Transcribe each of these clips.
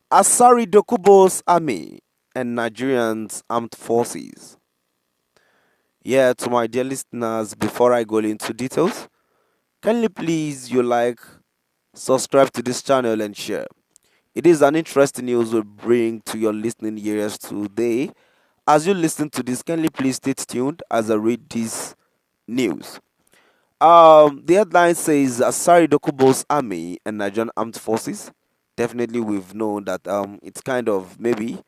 Asari Dokubo's army and Nigerians armed forces. Yeah, to my dear listeners, before I go into details, kindly please you like, subscribe to this channel and share. It is an interesting news we bring to your listening ears today. As you listen to this, kindly please stay tuned as I read this news. The headline says Asari Dokubo's army and Nigerian armed forces. Definitely, we've known that it's kind of maybe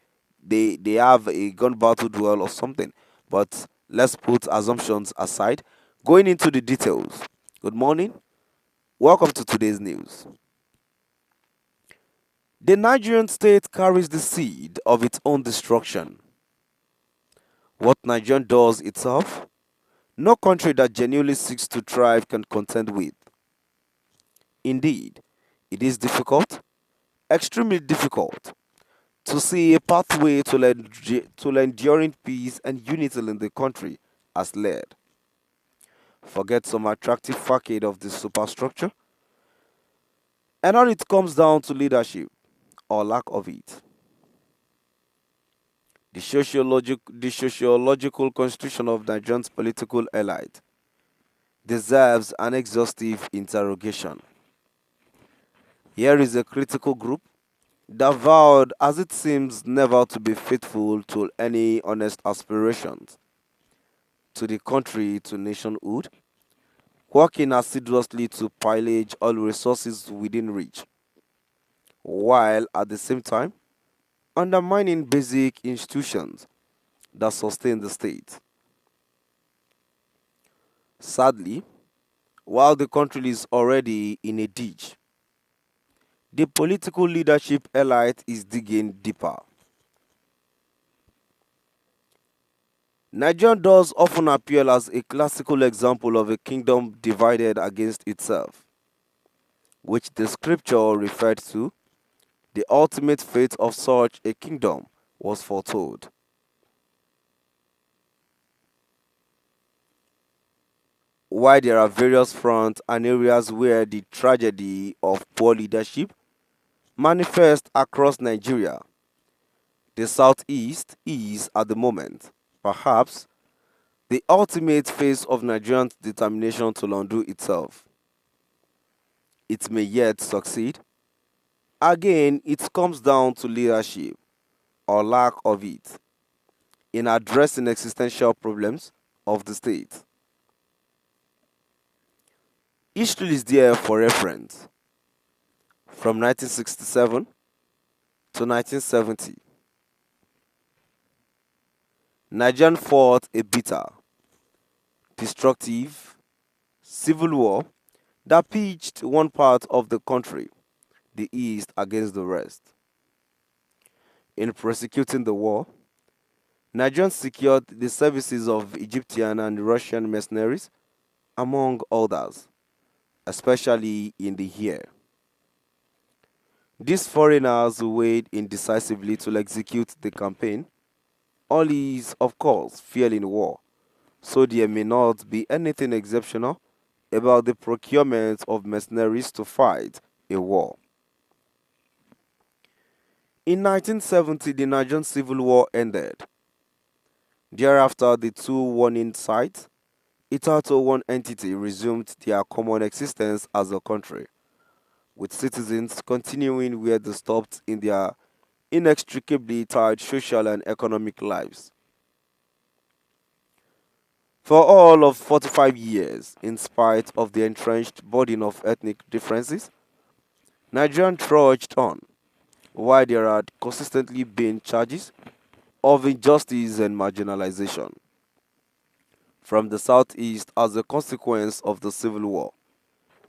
they have a gun battle duel or something. But let's put assumptions aside. Going into the details. Good morning. Welcome to today's news. The Nigerian state carries the seed of its own destruction. What Nigeria does itself, no country that genuinely seeks to thrive can contend with. Indeed, it is difficult, extremely difficult, to see a pathway to enduring peace and unity in the country as led. Forget some attractive facade of the superstructure, and all it comes down to leadership or lack of it. The sociological constitution of Nigeria's political elite deserves an exhaustive interrogation. Here is a critical group that vowed, as it seems, never to be faithful to any honest aspirations, to the country, to nationhood, working assiduously to pillage all resources within reach, while at the same time undermining basic institutions that sustain the state. Sadly, while the country is already in a ditch, the political leadership elite is digging deeper. Nigeria does often appear as a classical example of a kingdom divided against itself, which the scripture referred to. The ultimate fate of such a kingdom was foretold. While there are various fronts and areas where the tragedy of poor leadership manifests across Nigeria, the southeast is, at the moment, perhaps, the ultimate phase of Nigeria's determination to undo itself. It may yet succeed. Again, it comes down to leadership, or lack of it, in addressing existential problems of the state. History is there for reference. From 1967 to 1970, Nigeria fought a bitter, destructive civil war that pitched one part of the country, the East, against the rest. In prosecuting the war, Nigerians secured the services of Egyptian and Russian mercenaries, among others, especially in the air. These foreigners weighed in decisively to execute the campaign. All is, of course, fail in war, so there may not be anything exceptional about the procurement of mercenaries to fight a war. In 1970, the Nigerian Civil War ended. Thereafter, the two warring sides, Itato one entity, resumed their common existence as a country, with citizens continuing where they stopped in their inextricably tied social and economic lives. For all of 45 years, in spite of the entrenched burden of ethnic differences, Nigerian trudged on, while there had consistently been charges of injustice and marginalization from the southeast as a consequence of the civil war.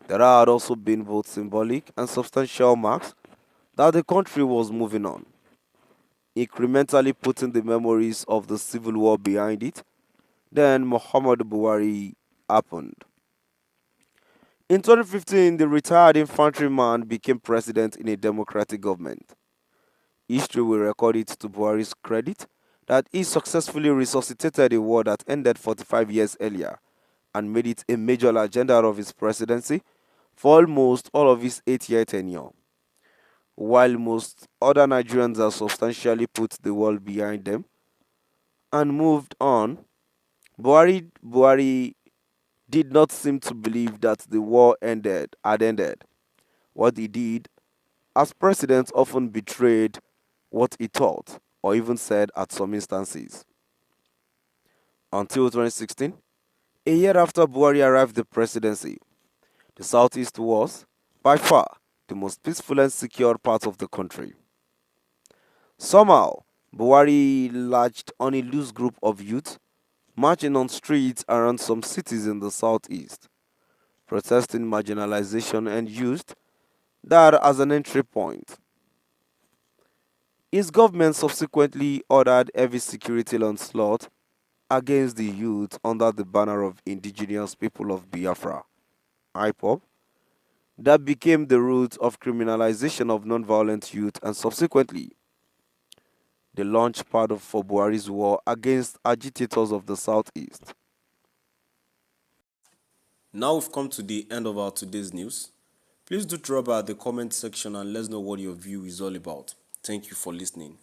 There had also been both symbolic and substantial marks that the country was moving on, incrementally putting the memories of the civil war behind it. Then Muhammad Buhari happened. In 2015, the retired infantryman became president in a democratic government. History will record it to Buhari's credit that he successfully resuscitated a war that ended 45 years earlier and made it a major agenda of his presidency for almost all of his 8-year tenure. while most other Nigerians have substantially put the world behind them and moved on. Buhari did not seem to believe that the war had ended. What he did, as president, often betrayed what he thought or even said at some instances. Until 2016, a year after Buhari arrived at the presidency, the Southeast was, by far, the most peaceful and secure part of the country. Somehow, Buhari latched on a loose group of youth marching on streets around some cities in the southeast, protesting marginalization, and used that as an entry point. His government subsequently ordered heavy security onslaught against the youth under the banner of Indigenous People of Biafra (IPOB) that became the root of criminalization of non-violent youth and subsequently the launchpad for Buhari's war against agitators of the southeast. Now we've come to the end of our today's news. Please do drop by the comment section and let us know what your view is all about. Thank you for listening.